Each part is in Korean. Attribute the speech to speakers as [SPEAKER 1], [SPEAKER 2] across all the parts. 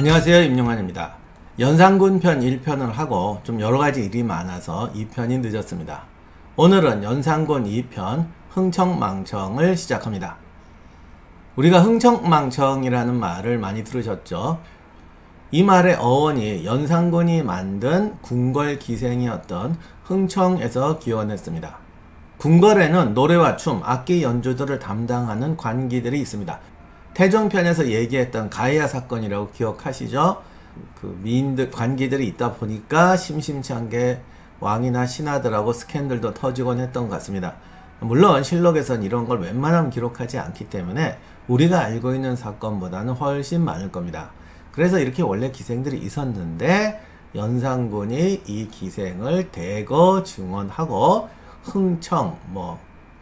[SPEAKER 1] 안녕하세요, 임용환입니다. 연산군 편 1편을 하고 좀 여러가지 일이 많아서 2편이 늦었습니다. 오늘은 연산군 2편 흥청망청을 시작합니다. 우리가 흥청망청이라는 말을 많이 들으셨죠? 이 말의 어원이 연산군이 만든 궁궐기생이었던 흥청에서 기원했습니다. 궁궐에는 노래와 춤, 악기 연주들을 담당하는 관기들이 있습니다. 태종편에서 얘기했던 가이아 사건이라고 기억하시죠? 그 미인들, 관기들이 있다 보니까 심심치 않게 왕이나 신하들하고 스캔들도 터지곤 했던 것 같습니다. 물론 실록에선 이런 걸 웬만하면 기록하지 않기 때문에 우리가 알고 있는 사건보다는 훨씬 많을 겁니다. 그래서 이렇게 원래 기생들이 있었는데 연산군이 이 기생을 대거 증언하고 흥청,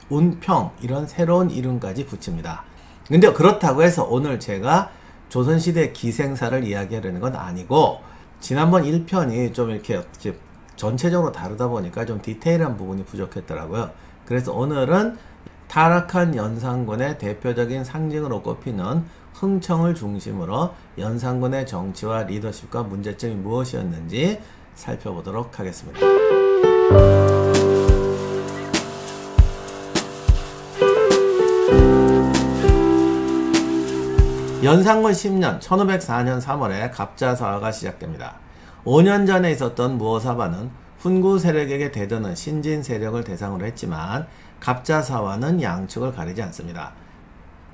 [SPEAKER 1] 운평 이런 새로운 이름까지 붙입니다. 근데 그렇다고 해서 오늘 제가 조선시대 기생사를 이야기하려는 건 아니고, 지난번 1편이 좀 이렇게 전체적으로 다루다 보니까 좀 디테일한 부분이 부족했더라고요. 그래서 오늘은 타락한 연산군의 대표적인 상징으로 꼽히는 흥청을 중심으로 연산군의 정치와 리더십과 문제점이 무엇이었는지 살펴보도록 하겠습니다. 연산군 10년 1504년 3월에 갑자사화가 시작됩니다. 5년 전에 있었던 무오사바는 훈구 세력에게 대드는 신진 세력을 대상으로 했지만 갑자사화는 양측을 가리지 않습니다.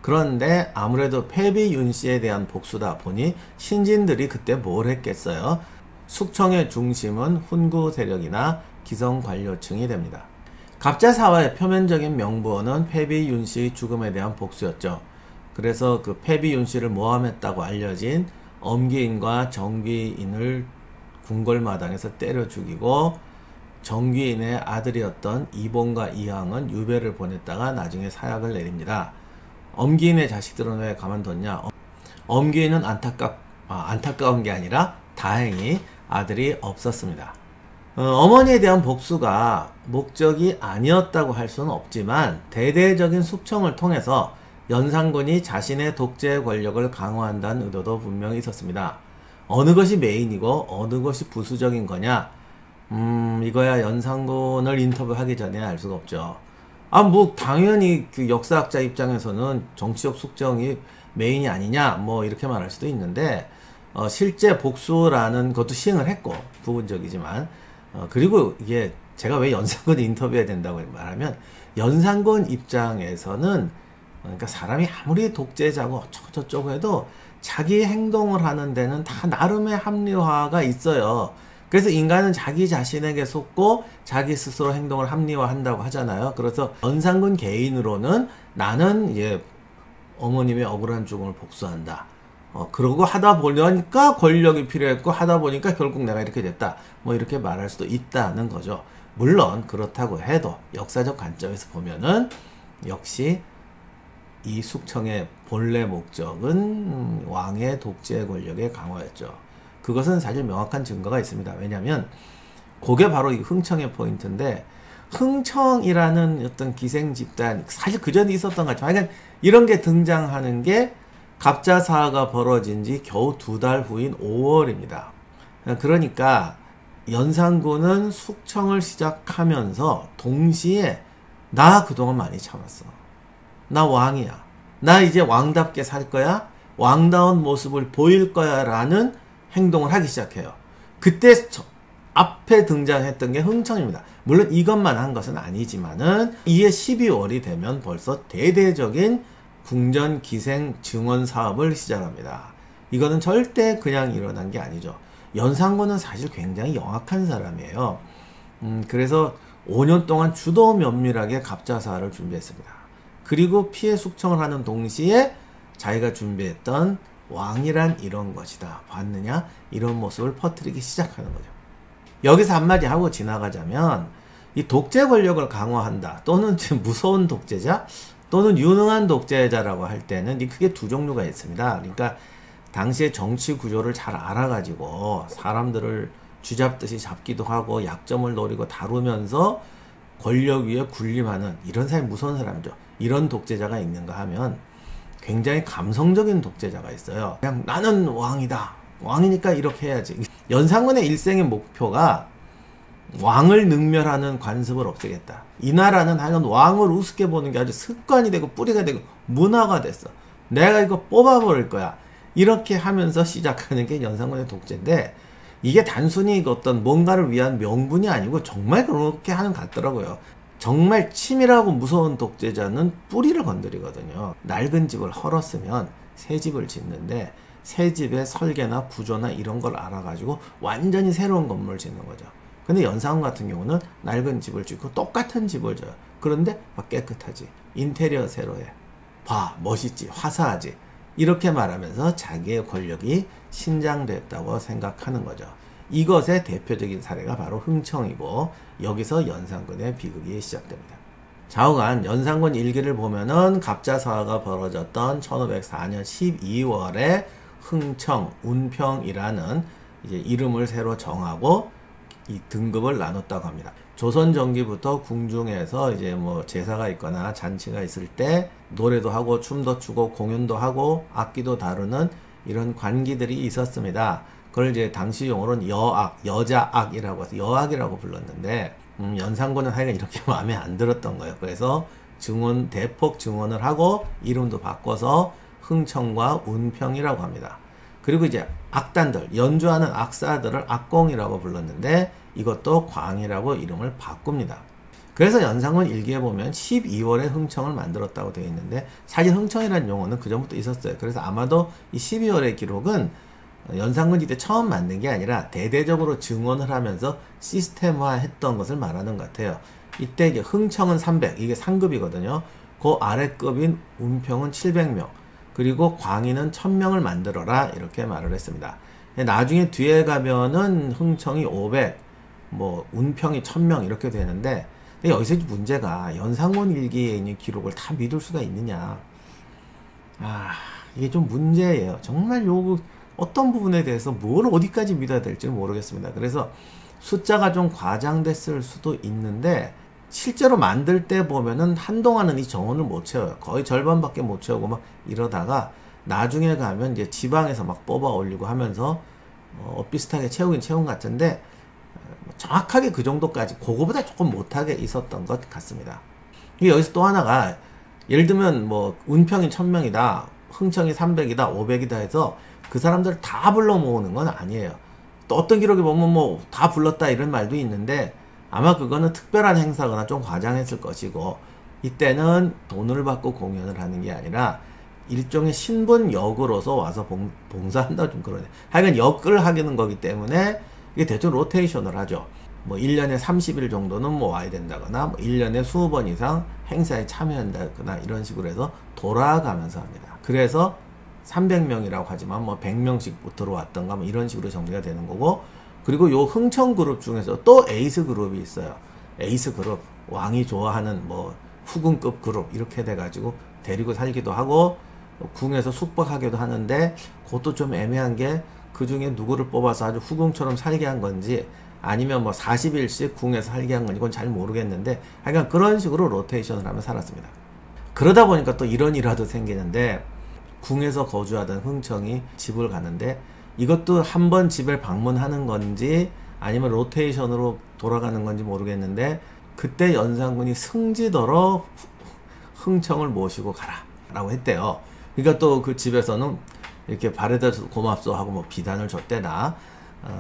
[SPEAKER 1] 그런데 아무래도 패비 윤씨에 대한 복수다 보니 신진들이 그때 뭘 했겠어요? 숙청의 중심은 훈구 세력이나 기성 관료층이 됩니다. 갑자사화의 표면적인 명분은 패비 윤씨의 죽음에 대한 복수였죠. 그래서 그 패비 윤씨를 모함했다고 알려진 엄기인과 정귀인을 궁궐마당에서 때려 죽이고, 정귀인의 아들이었던 이봉과 이항은 유배를 보냈다가 나중에 사약을 내립니다. 엄기인의 자식들은 왜 가만뒀냐? 엄기인은 안타까운 게 아니라 다행히 아들이 없었습니다. 어머니에 대한 복수가 목적이 아니었다고 할 수는 없지만 대대적인 숙청을 통해서 연산군이 자신의 독재 권력을 강화한다는 의도도 분명히 있었습니다. 어느 것이 메인이고 어느 것이 부수적인 거냐? 이거야 연산군을 인터뷰하기 전에 알 수가 없죠. 당연히 그 역사학자 입장에서는 정치적 숙청이 메인이 아니냐? 이렇게 말할 수도 있는데, 실제 복수라는 것도 시행을 했고, 부분적이지만, 그리고 이게 제가 왜 연산군 인터뷰해야 된다고 말하면, 연산군 입장에서는 그러니까 사람이 아무리 독재자고 어쩌고저쩌고 해도 자기 행동을 하는 데는 다 나름의 합리화가 있어요. 그래서 인간은 자기 자신에게 속고 자기 스스로 행동을 합리화한다고 하잖아요. 그래서 연산군 개인으로는 나는 어머님의 억울한 죽음을 복수한다. 그러고 하다 보니까 권력이 필요했고 하다 보니까 결국 내가 이렇게 됐다. 이렇게 말할 수도 있다는 거죠. 물론 그렇다고 해도 역사적 관점에서 보면은 역시 이 숙청의 본래 목적은 왕의 독재 권력의 강화였죠. 그것은 사실 명확한 증거가 있습니다. 왜냐하면 그게 바로 이 흥청의 포인트인데, 흥청이라는 어떤 기생 집단, 사실 그전에 있었던 것 같지만 하여간 이런 게 등장하는 게 갑자사화가 벌어진 지 겨우 2달 후인 5월입니다. 그러니까 연산군은 숙청을 시작하면서 동시에 나 그동안 많이 참았어. 나 왕이야. 나 이제 왕답게 살 거야. 왕다운 모습을 보일 거야 라는 행동을 하기 시작해요. 그때 앞에 등장했던 게 흥청입니다. 물론 이것만 한 것은 아니지만은 이해 12월이 되면 벌써 대대적인 궁전 기생 증언 사업을 시작합니다. 이거는 절대 그냥 일어난 게 아니죠. 연산군은 사실 굉장히 영악한 사람이에요. 그래서 5년 동안 주도 면밀하게 갑자사화를 준비했습니다. 그리고 피해 숙청을 하는 동시에 자기가 준비했던 왕이란 이런 것이다. 봤느냐? 이런 모습을 퍼뜨리기 시작하는 거죠. 여기서 한마디 하고 지나가자면, 이 독재 권력을 강화한다, 또는 무서운 독재자, 또는 유능한 독재자라고 할 때는 크게 두 종류가 있습니다. 그러니까 당시의 정치 구조를 잘 알아가지고 사람들을 쥐잡듯이 잡기도 하고 약점을 노리고 다루면서 권력 위에 군림하는 이런 사람이 무서운 사람이죠. 이런 독재자가 있는가 하면 굉장히 감성적인 독재자가 있어요. 그냥 나는 왕이다. 왕이니까 이렇게 해야지. 연산군의 일생의 목표가 왕을 능멸하는 관습을 없애겠다. 이 나라는 하여간 왕을 우습게 보는 게 아주 습관이 되고 뿌리가 되고 문화가 됐어. 내가 이거 뽑아버릴 거야. 이렇게 하면서 시작하는 게 연산군의 독재인데, 이게 단순히 어떤 뭔가를 위한 명분이 아니고 정말 그렇게 하는 것 같더라고요. 정말 치밀하고 무서운 독재자는 뿌리를 건드리거든요. 낡은 집을 헐었으면 새 집을 짓는데, 새 집의 설계나 구조나 이런 걸 알아가지고 완전히 새로운 건물을 짓는 거죠. 근데 연산군 같은 경우는 낡은 집을 짓고 똑같은 집을 져요. 그런데 막 깨끗하지. 인테리어 새로 해. 봐, 멋있지, 화사하지. 이렇게 말하면서 자기의 권력이 신장됐다고 생각하는 거죠. 이것의 대표적인 사례가 바로 흥청이고, 여기서 연산군의 비극이 시작됩니다. 좌우간 연산군 일기를 보면은 갑자사화가 벌어졌던 1504년 12월에 흥청, 운평이라는 이제 이름을 새로 정하고 이 등급을 나눴다고 합니다. 조선 전기부터 궁중에서 이제 뭐 제사가 있거나 잔치가 있을 때 노래도 하고 춤도 추고 공연도 하고 악기도 다루는 이런 관기들이 있었습니다. 그걸 이제 당시 용어로는 여악, 여자악이라고 해서 여악이라고 불렀는데, 연산군은 하여간 이렇게 마음에 안 들었던 거예요. 그래서 증언, 대폭 증언을 하고 이름도 바꿔서 흥청과 운평이라고 합니다. 그리고 이제 악단들, 연주하는 악사들을 악공이라고 불렀는데, 이것도 광이라고 이름을 바꿉니다. 그래서 연산군 일기에 보면 12월에 흥청을 만들었다고 되어 있는데, 사실 흥청이라는 용어는 그 전부터 있었어요. 그래서 아마도 이 12월의 기록은 연산군 이때 처음 만든 게 아니라 대대적으로 증언을 하면서 시스템화 했던 것을 말하는 것 같아요. 이때 이제 흥청은 300, 이게 상급이거든요. 그 아래급인 운평은 700명, 그리고 광인은 1000명을 만들어라, 이렇게 말을 했습니다. 나중에 뒤에 가면은 흥청이 500, 뭐 운평이 1000명 이렇게 되는데, 근데 여기서 문제가 연산군 일기에 있는 기록을 다 믿을 수가 있느냐. 이게 좀 문제예요. 정말 요 어떤 부분에 대해서 뭘 어디까지 믿어야 될지 모르겠습니다. 그래서 숫자가 좀 과장됐을 수도 있는데, 실제로 만들 때 보면은 한동안은 이 정원을 못 채워요. 거의 절반밖에 못 채우고 막 이러다가 나중에 가면 이제 지방에서 막 뽑아 올리고 하면서 비슷하게 채우긴 채운 것 같은데, 정확하게 그 정도까지, 그거보다 조금 못하게 있었던 것 같습니다. 여기서 또 하나가, 예를 들면 뭐 운평이 1000명이다, 흥청이 300이다, 500이다 해서 그 사람들을 다 불러 모으는 건 아니에요. 또 어떤 기록에 보면 뭐 다 불렀다 이런 말도 있는데, 아마 그거는 특별한 행사거나 좀 과장했을 것이고, 이때는 돈을 받고 공연을 하는 게 아니라 일종의 신분 역으로서 와서 봉사한다, 좀 그러네. 하여간 역을 하기는 거기 때문에 이게 대충 로테이션을 하죠. 뭐 1년에 30일 정도는 뭐 와야 된다거나, 뭐 1년에 20번 이상 행사에 참여한다거나 이런 식으로 해서 돌아가면서 합니다. 그래서 300명이라고 하지만 뭐 100명씩 들어왔던가 뭐 이런 식으로 정리가 되는 거고, 그리고 요 흥청 그룹 중에서 또 에이스 그룹이 있어요. 에이스 그룹, 왕이 좋아하는 뭐 후궁급 그룹, 이렇게 돼가지고 데리고 살기도 하고 궁에서 숙박하기도 하는데, 그것도 좀 애매한 게 그 중에 누구를 뽑아서 아주 후궁처럼 살게 한 건지, 아니면 뭐 40일씩 궁에서 살게 한 건지, 그건 잘 모르겠는데, 하여간 그런 식으로 로테이션을 하며 살았습니다. 그러다 보니까 또 이런 일화도 생기는데, 궁에서 거주하던 흥청이 집을 가는데, 이것도 한 번 집을 방문하는 건지 아니면 로테이션으로 돌아가는 건지 모르겠는데, 그때 연산군이 승지더러 흥청을 모시고 가라 라고 했대요. 그러니까 또 그 집에서는 이렇게 바래다 줘서 고맙소 하고 뭐 비단을 줬대나,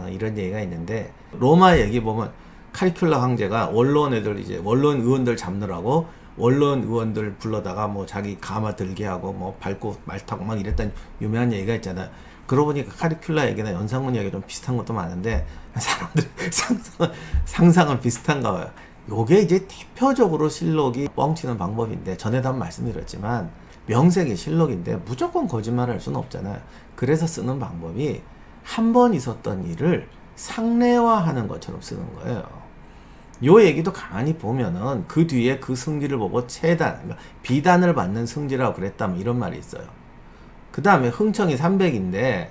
[SPEAKER 1] 이런 얘기가 있는데, 로마 얘기 보면 카리큘라 황제가 원로원 애들, 이제 원로원 의원들 잡느라고 원로원 의원들 불러다가 뭐 자기 가마 들게 하고 뭐 밟고 말 타고 막 이랬던 유명한 얘기가 있잖아요. 그러고 보니까 카리큘라 얘기나 연산군 얘기가 좀 비슷한 것도 많은데, 사람들 상상은 비슷한가 봐요. 요게 이제 대표적으로 실록이 뻥치는 방법인데, 전에도 한번 말씀드렸지만 명색이 실록인데 무조건 거짓말할 수는 없잖아요. 그래서 쓰는 방법이 한 번 있었던 일을 상례화하는 것처럼 쓰는 거예요. 요 얘기도 가만히 보면은 그 뒤에 그 승지를 보고 체단, 그러니까 비단을 받는 승지라고 그랬다, 뭐 이런 말이 있어요. 그 다음에 흥청이 300인데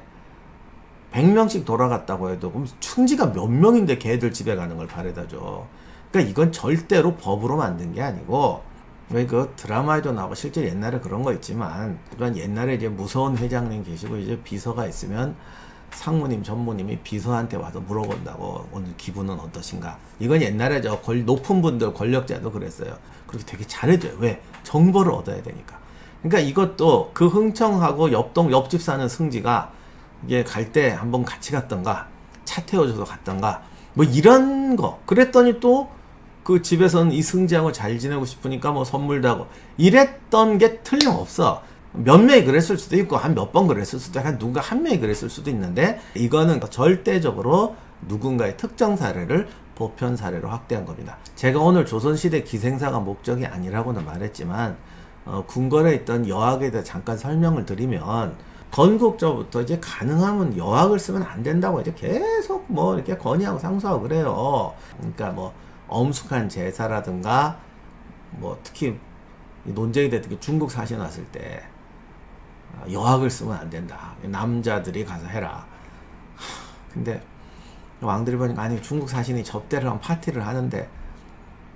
[SPEAKER 1] 100명씩 돌아갔다고 해도 그럼 충지가 몇 명인데 걔들 집에 가는 걸 바래다 줘. 그러니까 이건 절대로 법으로 만든 게 아니고, 왜 그 드라마에도 나오고 실제 옛날에 그런 거 있지만, 옛날에 이제 무서운 회장님 계시고 이제 비서가 있으면 상무님, 전무님이 비서한테 와서 물어본다고 오늘 기분은 어떠신가. 이건 옛날에 높은 분들, 권력자도 그랬어요. 그렇게 되게 잘해줘요. 왜? 정보를 얻어야 되니까. 그러니까 이것도 그 흥청하고 옆집 사는 승지가 이게 갈 때 한번 같이 갔던가, 차 태워줘서 갔던가, 뭐 이런 거. 그랬더니 또 그 집에서는 이 승지하고 잘 지내고 싶으니까 뭐 선물도 하고 이랬던 게 틀림없어. 몇 명이 그랬을 수도 있고 한 몇 번 그랬을 수도 있고 누군가 한 명이 그랬을 수도 있는데, 이거는 절대적으로 누군가의 특정 사례를 보편 사례로 확대한 겁니다. 제가 오늘 조선시대 기생사가 목적이 아니라고는 말했지만 궁궐에 있던 여학에 대해 잠깐 설명을 드리면, 건국저부터 이제 가능하면 여학을 쓰면 안 된다고 이제 계속 뭐 이렇게 건의하고 상소하고 그래요. 그러니까 뭐 엄숙한 제사라든가 뭐 특히 논쟁이 됐던 게 중국 사신 왔을 때 여학을 쓰면 안 된다. 남자들이 가서 해라. 근데 왕들이 보니까 아니 중국 사신이 접대를 하면 파티를 하는데,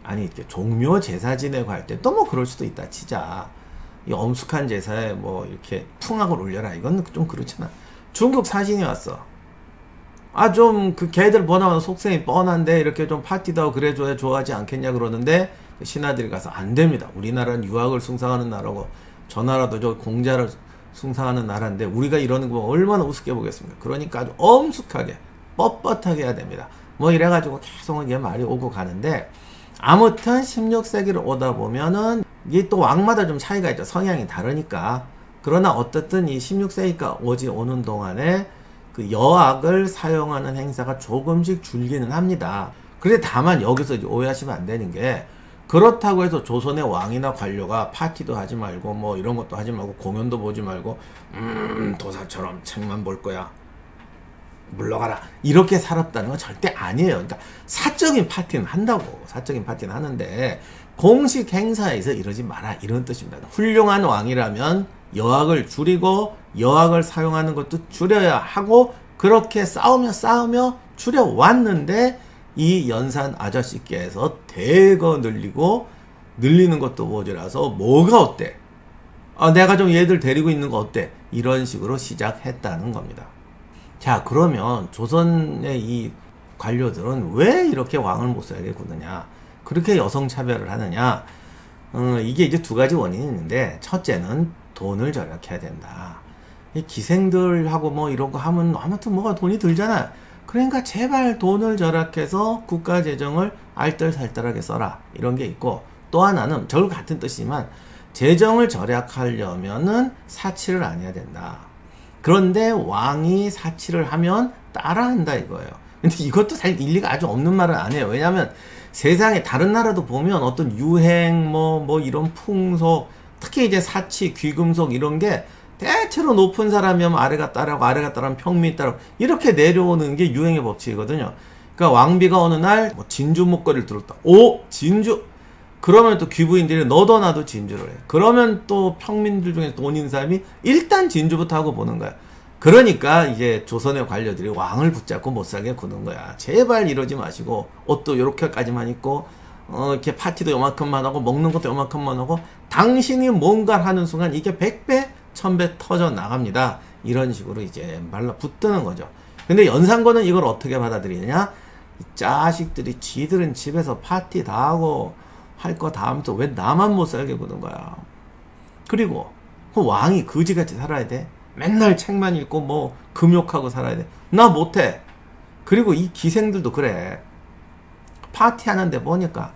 [SPEAKER 1] 아니 이렇게 종묘 제사 지내고 할 때 또 뭐 그럴 수도 있다 치자. 이 엄숙한 제사에 뭐 이렇게 풍악을 올려라. 이건 좀 그렇잖아. 중국 사신이 왔어. 아 좀 그 걔들 보나마나 속셈이 뻔한데 이렇게 좀 파티도 하고 그래줘야 좋아하지 않겠냐 그러는데, 신하들이 가서 안 됩니다. 우리나라는 유학을 숭상하는 나라고 저 나라도 저 공자를 숭상하는 나라인데 우리가 이러는 거 얼마나 우습게 보겠습니까? 그러니까 아주 엄숙하게 뻣뻣하게 해야 됩니다. 뭐 이래가지고 계속 이게 말이 오고 가는데, 아무튼 16세기를 오다 보면은 이게 또 왕마다 좀 차이가 있죠. 성향이 다르니까. 그러나 어쨌든 이 16세기가 오는 동안에 그 여학을 사용하는 행사가 조금씩 줄기는 합니다. 그런데 다만 여기서 이제 오해하시면 안 되는 게, 그렇다고 해서 조선의 왕이나 관료가 파티도 하지 말고 뭐 이런 것도 하지 말고 공연도 보지 말고 도사처럼 책만 볼 거야, 물러가라, 이렇게 살았다는 건 절대 아니에요. 그러니까 사적인 파티는 한다고. 사적인 파티는 하는데 공식 행사에서 이러지 마라, 이런 뜻입니다. 훌륭한 왕이라면 여학을 줄이고 여학을 사용하는 것도 줄여야 하고, 그렇게 싸우며 줄여왔는데 이 연산 아저씨께서 대거 늘리는 것도 모자라서 뭐가 어때? 내가 좀 얘들 데리고 있는 거 어때? 이런 식으로 시작했다는 겁니다. 자, 그러면 조선의 이 관료들은 왜 이렇게 왕을 못 살게 구느냐? 그렇게 여성차별을 하느냐? 이게 이제 두 가지 원인이 있는데, 첫째는 돈을 절약해야 된다. 이 기생들하고 뭐 이런 거 하면 아무튼 뭐가 돈이 들잖아. 그러니까 제발 돈을 절약해서 국가 재정을 알뜰살뜰하게 써라, 이런 게 있고, 또 하나는 저도 같은 뜻이지만 재정을 절약하려면은 사치를 안 해야 된다. 그런데 왕이 사치를 하면 따라한다 이거예요. 근데 이것도 사실 일리가 아주 없는 말은 아니에요. 왜냐하면 세상에 다른 나라도 보면 어떤 유행 뭐 이런 풍속, 특히 이제 사치, 귀금속 이런 게 대체로 높은 사람이 하면 아래가 따라하고 아래가 따라하면 평민이 따라하고 이렇게 내려오는 게 유행의 법칙이거든요. 그러니까 왕비가 어느 날 뭐 진주 목걸이를 들었다. 오, 진주. 그러면 또 귀부인들이 너도 나도 진주를 해. 그러면 또 평민들 중에 돈 있는 사람이 일단 진주부터 하고 보는 거야. 그러니까 이제 조선의 관료들이 왕을 붙잡고 못 살게 구는 거야. 제발 이러지 마시고 옷도 이렇게까지만 입고 이렇게 파티도 요만큼만 하고 먹는 것도 요만큼만 하고, 당신이 뭔가를 하는 순간 이게 100배 1000배 터져 나갑니다. 이런 식으로 이제 말라붙드는 거죠. 근데 연산군은 이걸 어떻게 받아들이느냐? 이 자식들이 지들은 집에서 파티 다 하고 할 거 다 하면서 왜 나만 못 살게 구는 거야. 그리고 그 왕이 거지같이 살아야 돼? 맨날 책만 읽고 뭐 금욕하고 살아야 돼? 나 못해. 그리고 이 기생들도 그래. 파티 하는데 보니까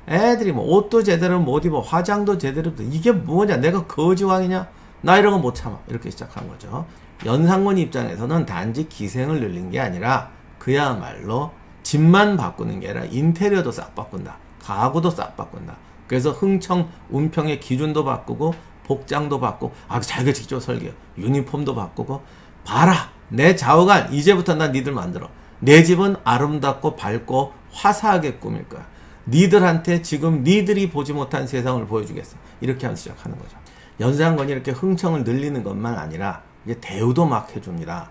[SPEAKER 1] 애들이 뭐 옷도 제대로 못 입어, 화장도 제대로 못 입어. 이게 뭐냐, 내가 거지왕이냐? 나 이런 거 못 참아. 이렇게 시작한 거죠. 연산군 입장에서는 단지 기생을 늘린 게 아니라 그야말로 집만 바꾸는 게 아니라 인테리어도 싹 바꾼다. 가구도 싹 바꾼다. 그래서 흥청, 운평의 기준도 바꾸고 복장도 바꾸고 자기가 직접 설계, 유니폼도 바꾸고, 봐라 내 좌우간 이제부터 난 니들 만들어. 내 집은 아름답고 밝고 화사하게 꾸밀 거야. 니들한테 지금 니들이 보지 못한 세상을 보여주겠어. 이렇게 하면서 시작하는 거죠. 연산군이 이렇게 흥청을 늘리는 것만 아니라 이제 대우도 막 해줍니다.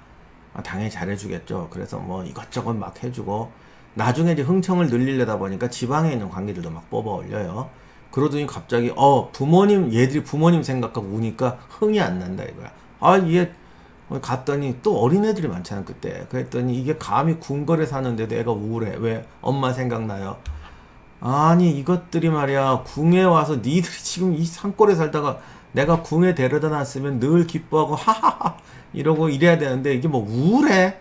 [SPEAKER 1] 당연히 잘해주겠죠. 그래서 뭐 이것저것 막 해주고, 나중에 이제 흥청을 늘리려다 보니까 지방에 있는 관계들도 막 뽑아 올려요. 그러더니 갑자기 얘들이 부모님 생각하고 우니까 흥이 안 난다 이거야. 얘 갔더니 또 어린애들이 많잖아 그때. 그랬더니 이게 감히 궁궐에 사는데도 애가 우울해. 왜? 엄마 생각나요. 아니 이것들이 말이야 궁에 와서 니들이 지금 이 산골에 살다가 내가 궁에 데려다 놨으면 늘 기뻐하고 하하하 이러고 이래야 되는데 이게 뭐 우울해.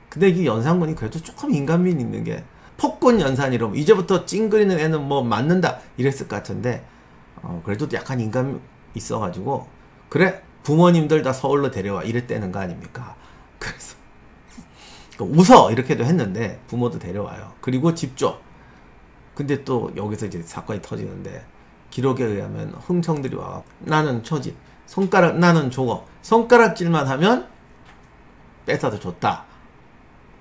[SPEAKER 1] 근데 이게 연산군이 그래도 조금 인간미 있는 게 폭군 연산이라고 이제부터 찡그리는 애는 뭐 맞는다 이랬을 것 같은데 그래도 약간 인간 있어가지고 그래 부모님들 다 서울로 데려와 이랬다는 거 아닙니까. 그래서 웃어 이렇게도 했는데 부모도 데려와요. 그리고 집 줘. 근데 또 여기서 이제 사건이 터지는데 기록에 의하면 흥청들이 와 나는 초집 손가락 나는 저거 손가락질만 하면 뺏어서 줬다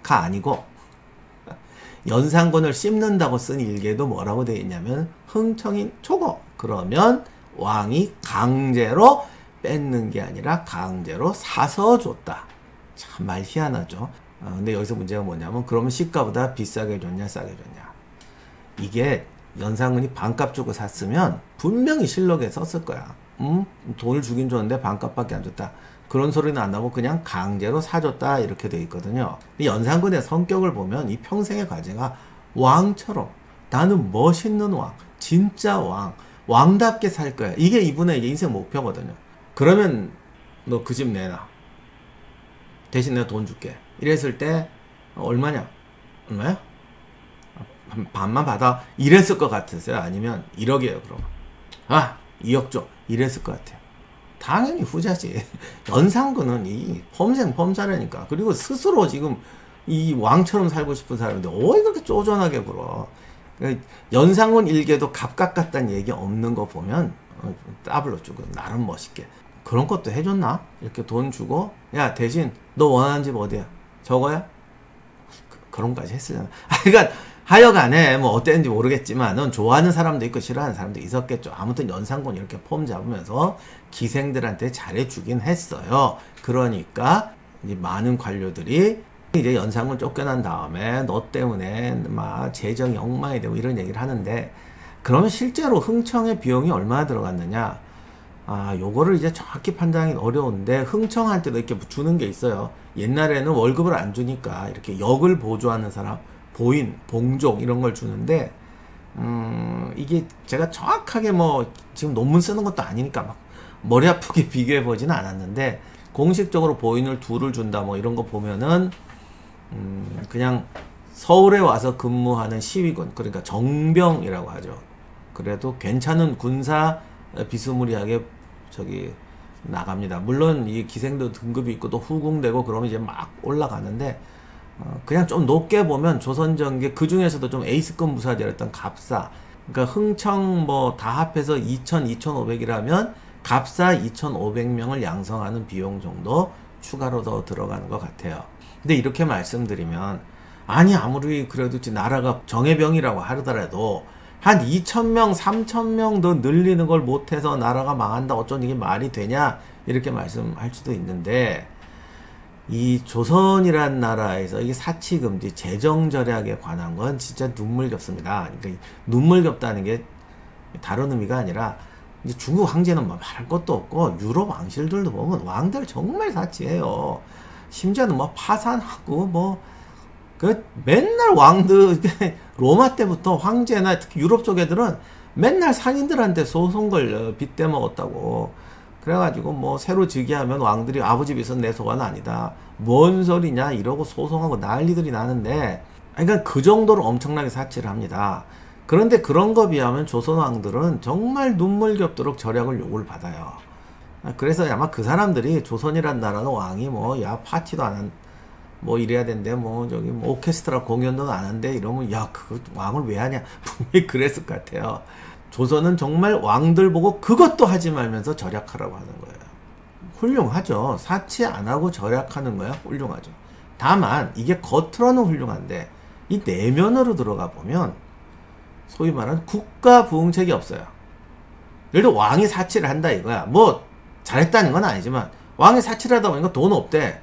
[SPEAKER 1] 가 아니고 연산군을 씹는다고 쓴 일기에도 뭐라고 되어 있냐면 흥청인 초거 그러면 왕이 강제로 뺏는 게 아니라 강제로 사서 줬다. 참 말 희한하죠. 근데 여기서 문제가 뭐냐면 그러면 시가보다 비싸게 줬냐 싸게 줬냐. 이게 연산군이 반값 주고 샀으면 분명히 실록에 썼을 거야. 돈을 주긴 줬는데 반값밖에 안 줬다. 그런 소리는 안 나고 그냥 강제로 사줬다 이렇게 돼 있거든요. 연산군의 성격을 보면 이 평생의 과제가 왕처럼 나는 멋있는 왕, 진짜 왕, 왕답게 살 거야. 이게 이분의 인생 목표거든요. 그러면 너 그 집 내놔. 대신 내가 돈 줄게. 이랬을 때 얼마냐? 얼마야? 반만 받아. 이랬을 것 같으세요? 아니면 1억이에요 그럼. 2억 줘. 이랬을 것 같아요. 당연히 후자지. 연산군은 이 펌생 펌사라니까. 그리고 스스로 지금 이 왕처럼 살고 싶은 사람인데 어이 그렇게 쪼잔하게 굴어. 연산군 일기에도 갑각 같다는 얘기 없는 거 보면 따블로 주고 나름 멋있게 그런 것도 해줬나? 이렇게 돈 주고 야 대신 너 원하는 집 어디야? 저거야? 그런 거까지 했으려나? 그러니까 하여간에 뭐 어땠는지 모르겠지만 넌 좋아하는 사람도 있고 싫어하는 사람도 있었겠죠. 아무튼 연산군 이렇게 폼 잡으면서 기생들한테 잘해주긴 했어요. 그러니까 이제 많은 관료들이 이제 연산군 쫓겨난 다음에 너 때문에 막 재정이 엉망이 되고 이런 얘기를 하는데 그러면 실제로 흥청의 비용이 얼마나 들어갔느냐? 요거를 이제 정확히 판단하기 어려운데 흥청한테도 이렇게 주는 게 있어요. 옛날에는 월급을 안 주니까 이렇게 역을 보조하는 사람 보인, 봉족 이런 걸 주는데 이게 제가 정확하게 뭐 지금 논문 쓰는 것도 아니니까 막 머리 아프게 비교해 보지는 않았는데 공식적으로 보인을 둘을 준다 뭐 이런 거 보면은 그냥 서울에 와서 근무하는 시위군 그러니까 정병이라고 하죠. 그래도 괜찮은 군사 비스무리하게 저기 나갑니다. 물론 이 기생도 등급이 있고 또 후궁되고 그러면 이제 막 올라가는데 그냥 좀 높게 보면 조선전개 그 중에서도 좀 에이스급 무사제였던 갑사 그러니까 흥청 뭐 다 합해서 2,000, 2,500이라면 갑사 2,500명을 양성하는 비용 정도 추가로 더 들어가는 것 같아요. 근데 이렇게 말씀드리면 아니 아무리 그래도 나라가 정예병이라고 하더라도 한 2,000명, 3,000명 더 늘리는 걸 못해서 나라가 망한다 어쩐 이게 말이 되냐 이렇게 말씀할 수도 있는데 이 조선이란 나라에서 이게 사치금지 재정절약에 관한 건 진짜 눈물겹습니다. 그러니까 눈물겹다는 게 다른 의미가 아니라 이제 중국 황제는 뭐 말할 것도 없고 유럽 왕실들도 보면 왕들 정말 사치해요. 심지어는 뭐 파산하고 뭐 그 맨날 왕들 로마 때부터 황제나 특히 유럽 쪽 애들은 맨날 상인들한테 소송 걸려 빚대 먹었다고. 그래가지고 뭐 새로 즉위하면 왕들이 아버지 빚은 내 소관 아니다. 뭔 소리냐 이러고 소송하고 난리들이 나는데 그러니까 그 정도로 엄청나게 사치를 합니다. 그런데 그런 거 비하면 조선 왕들은 정말 눈물겹도록 절약을 요구를 받아요. 그래서 아마 그 사람들이 조선이란 나라는 왕이 뭐 야 파티도 안 한 뭐 이래야 된대 뭐 저기 뭐 오케스트라 공연도 안 한대 이러면 야 그거 왕을 왜 하냐 분명히 그랬을 것 같아요. 조선은 정말 왕들 보고 그것도 하지 말면서 절약하라고 하는 거예요. 훌륭하죠. 사치 안 하고 절약하는 거야 훌륭하죠. 다만 이게 겉으로는 훌륭한데 이 내면으로 들어가 보면 소위 말하는 국가 부흥책이 없어요. 예를 들어 왕이 사치를 한다 이거야. 뭐 잘했다는 건 아니지만 왕이 사치를 하다 보니까 돈 없대.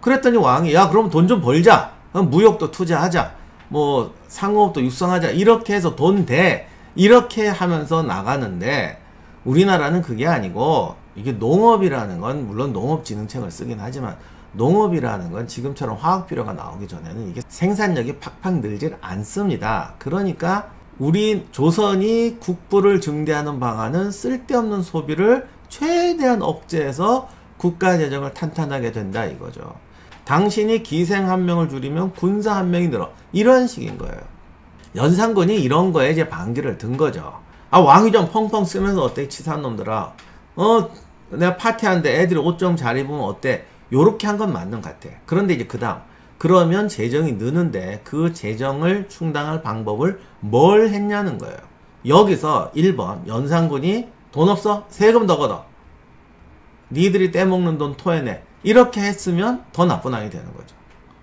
[SPEAKER 1] 그랬더니 왕이 야 그럼 돈 좀 벌자. 무역도 투자하자. 뭐 상업도 육성하자. 이렇게 해서 돈 돼. 이렇게 하면서 나가는데 우리나라는 그게 아니고 이게 농업이라는 건 물론 농업진흥청을 쓰긴 하지만 농업이라는 건 지금처럼 화학 비료가 나오기 전에는 이게 생산력이 팍팍 늘질 않습니다. 그러니까 우리 조선이 국부를 증대하는 방안은 쓸데없는 소비를 최대한 억제해서 국가 재정을 탄탄하게 된다 이거죠. 당신이 기생 한 명을 줄이면 군사 한 명이 늘어. 이런 식인 거예요. 연산군이 이런 거에 이제 반기를 든 거죠. 아, 왕이 좀 펑펑 쓰면서 어때? 치사한 놈들아. 내가 파티하는데 애들이 옷 좀 잘 입으면 어때? 요렇게 한 건 맞는 것 같아. 그런데 이제 그 다음. 그러면 재정이 느는데 그 재정을 충당할 방법을 뭘 했냐는 거예요. 여기서 1번 연산군이 돈 없어? 세금 더 걷어. 니들이 떼먹는 돈 토해내. 이렇게 했으면 더 나쁜 아이 되는 거죠.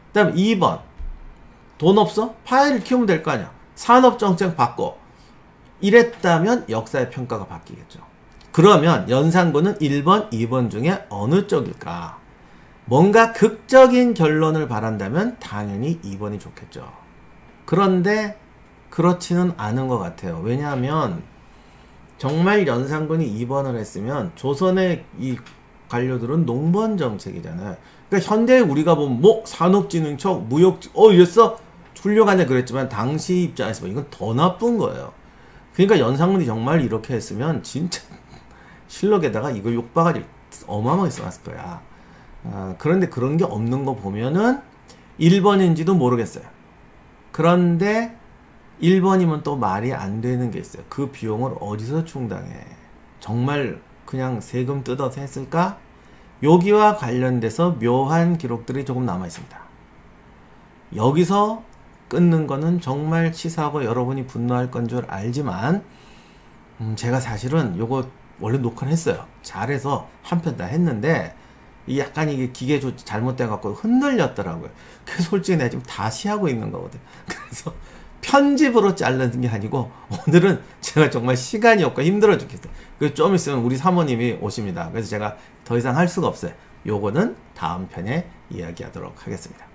[SPEAKER 1] 그 다음 2번 돈 없어? 파이를 키우면 될 거 아니야. 산업정책 바꿔. 이랬다면 역사의 평가가 바뀌겠죠. 그러면 연산군은 1번, 2번 중에 어느 쪽일까? 뭔가 극적인 결론을 바란다면 당연히 2번이 좋겠죠. 그런데 그렇지는 않은 것 같아요. 왜냐하면 정말 연산군이 2번을 했으면 조선의 이 관료들은 농번 정책이잖아요. 그러니까 현대에 우리가 보면 뭐 산업진흥청, 무역, 이랬어? 훌륭하네 그랬지만 당시 입장에서 보면 이건 더 나쁜 거예요. 그러니까 연산군이 정말 이렇게 했으면 진짜 실록에다가 이거 욕바가지 어마어마하게 써놨을 거야. 그런데 그런 게 없는 거 보면은 1번인지도 모르겠어요. 그런데 1번이면 또 말이 안 되는 게 있어요. 그 비용을 어디서 충당해? 정말 그냥 세금 뜯어서 했을까? 여기와 관련돼서 묘한 기록들이 조금 남아 있습니다. 여기서 끊는 거는 정말 치사하고 여러분이 분노할 건 줄 알지만 제가 사실은 요거 원래 녹화를 했어요. 잘해서 한 편 다 했는데 약간 이게 기계 조치 잘못돼갖고 흔들렸더라고요. 그래서 솔직히 내가 지금 다시 하고 있는 거거든. 그래서 편집으로 자르는 게 아니고 오늘은 제가 정말 시간이 없고 힘들어 죽겠어요. 그래서 좀 있으면 우리 사모님이 오십니다. 그래서 제가 더 이상 할 수가 없어요. 요거는 다음 편에 이야기하도록 하겠습니다.